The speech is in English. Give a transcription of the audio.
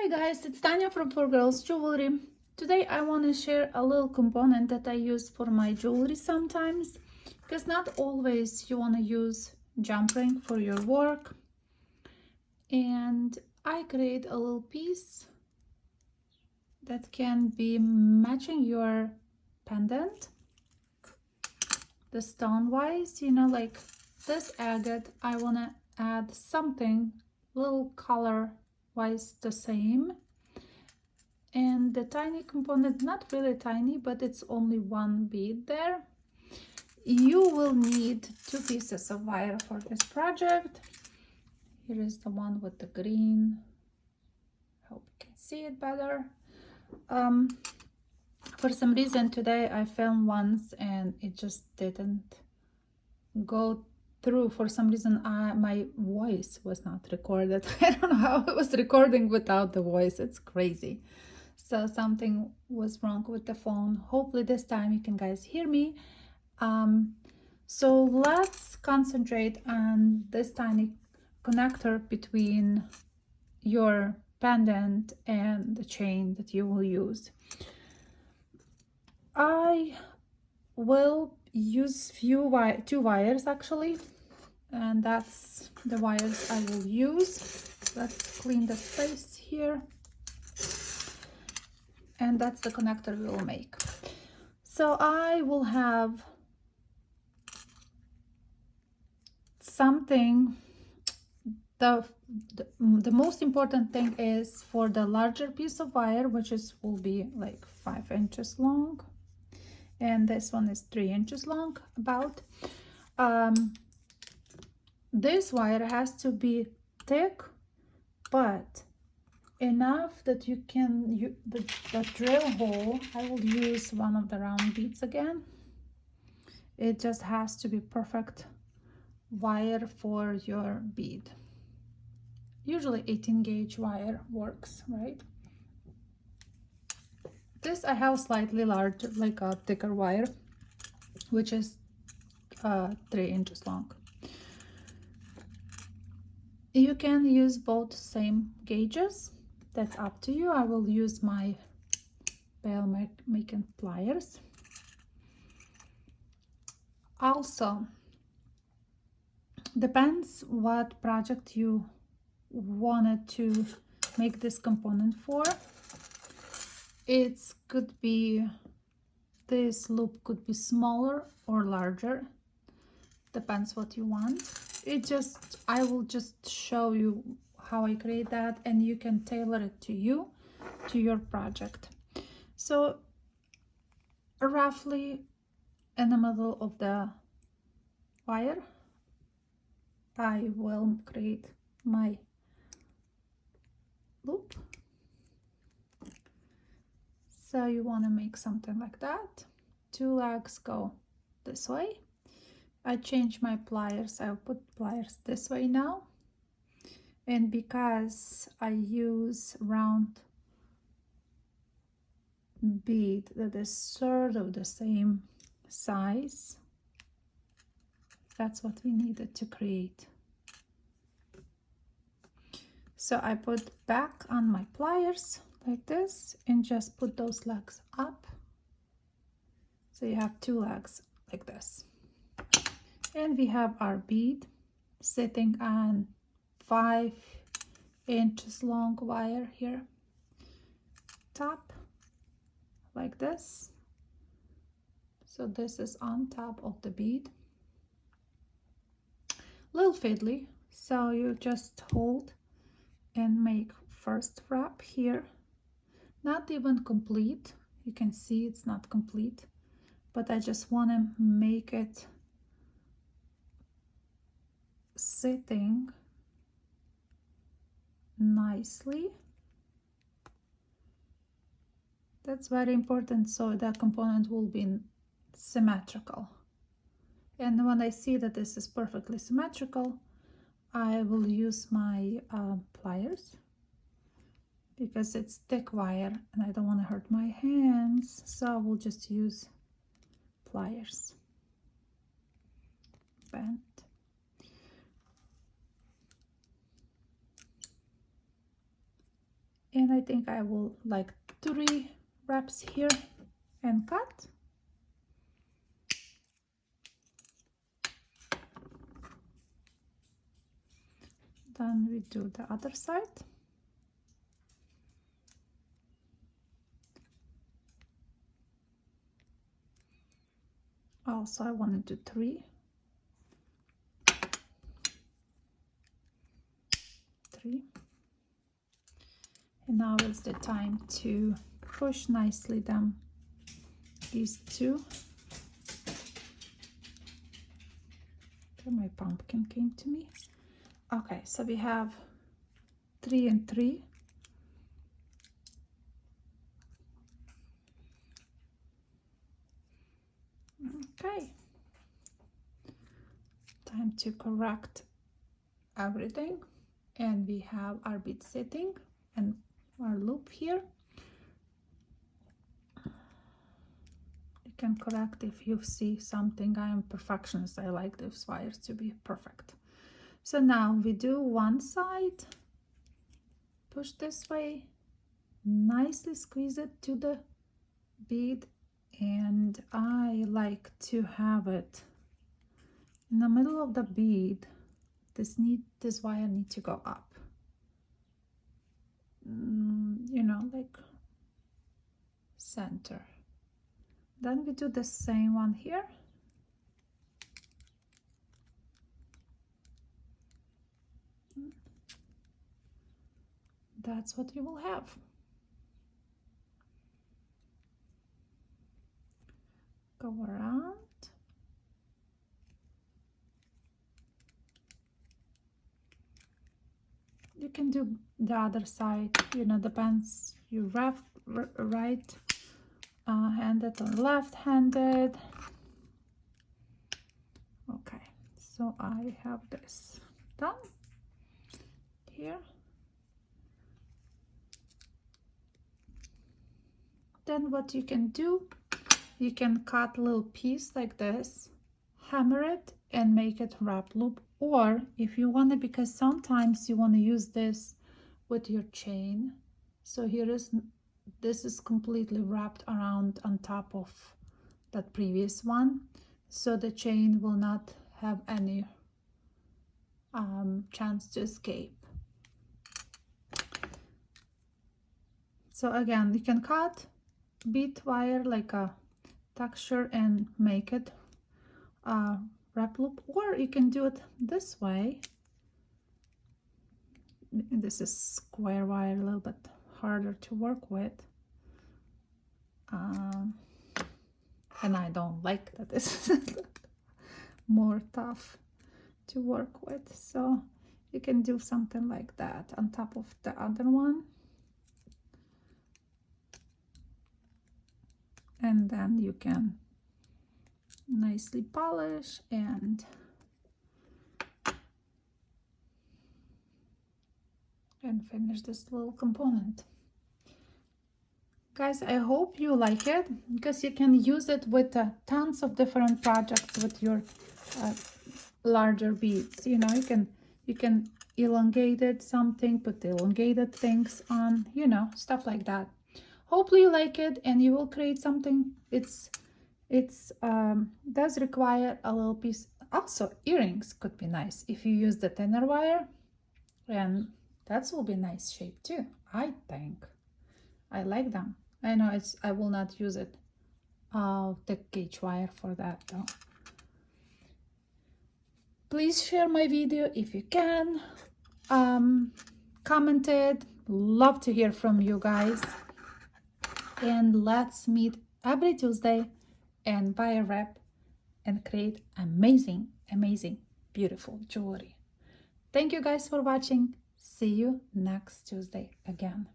Hi guys, it's Tanya from 4Girls Jewelry. Today I want to share a little component that I use for my jewelry sometimes, because not always you want to use jump ring for your work. And I create a little piece that can be matching your pendant, the stone wise, like this agate. I want to add something little color wise the same. And the tiny component, not really tiny, but it's only one bead there. You will need 2 pieces of wire for this project. Here is the one with the green. Hope you can see it better. For some reason today I filmed once and it just didn't go through. For some reason my voice was not recorded. I don't know how I was recording without the voice. It's crazy. So something was wrong with the phone. Hopefully this time you can guys hear me. So let's concentrate on this tiny connector between your pendant and the chain that you will use. I will use two wires actually, and that's the wires I will use. Let's clean the space here. And that's the connector we will make. So I will have something. The most important thing is for the larger piece of wire, which will be like 5 inches long, and this one is 3 inches long about. This wire has to be thick, but enough that you can the drill hole. I will use one of the round beads again. It just has to be perfect wire for your bead. Usually 18 gauge wire works, right? This I have slightly larger, like a thicker wire, which is 3 inches long. You can use both same gauges. That's up to you. I will use my bail making pliers. Also, depends what project you wanted to make this component for. It could be, this loop could be smaller or larger. Depends what you want. I will just show you how I create that, and you can tailor it to your project. So roughly in the middle of the wire I will create my loop. So you want to make something like that. 2 legs go this way. I change my pliers. I'll put pliers this way now. And because I use round bead that is sort of the same size, that's what we needed to create. So I put back on my pliers like this and just put those legs up. So you have 2 legs like this. And we have our bead sitting on 5 inches long wire here, top like this. So this is on top of the bead. Little fiddly, so you just hold and make first wrap here. Not even complete, you can see it's not complete, but I just want to make it sitting nicely. That's very important, so that component will be symmetrical. And when I see that this is perfectly symmetrical, I will use my pliers, because it's thick wire and I don't want to hurt my hands, so I will just use pliers. Bent. And and I think I will like 3 wraps here and cut. Then we do the other side. Also, I want to do 3. 3. And now is the time to push nicely them, these 2. Okay, my pumpkin came to me. Okay, so we have 3 and 3. Okay, time to correct everything, and we have our bead setting and our loop here. You can correct if you see something. I am perfectionist. I like those wires to be perfect. So now we do one side, push this way, nicely squeeze it to the bead, and I like to have it in the middle of the bead. This wire need to go up, you know, like center. Then we do the same one here. That's what you will have. Go around. You can do the other side, you know, depends you right handed or left-handed. Okay, so I have this done here. Then what you can do, you can cut a little piece like this, hammer it and make it wrap loop, or if you want it, because sometimes you want to use this with your chain. So here is, this is completely wrapped around on top of that previous one, so the chain will not have any chance to escape. So again, you can cut bead wire like a texture and make it wrap loop, or you can do it this way. This is square wire, a little bit harder to work with, and I don't like that this is more tough to work with. So you can do something like that on top of the other one, and then you can nicely polish and finish this little component. Guys, I hope you like it, because you can use it with tons of different projects with your larger beads. You know, you can elongate it, something, put the elongated things on, you know, stuff like that. Hopefully you like it and you will create something. It's does require a little piece. Also, earrings could be nice if you use the thinner wire, and that will be nice shape too, I think. I like them. I know I will not use it the gauge wire for that though. Please share my video if you can. Comment it. Love to hear from you guys. And let's meet every Tuesday and buy a wrap and create amazing, beautiful jewelry. Thank you guys for watching. See you next Tuesday again.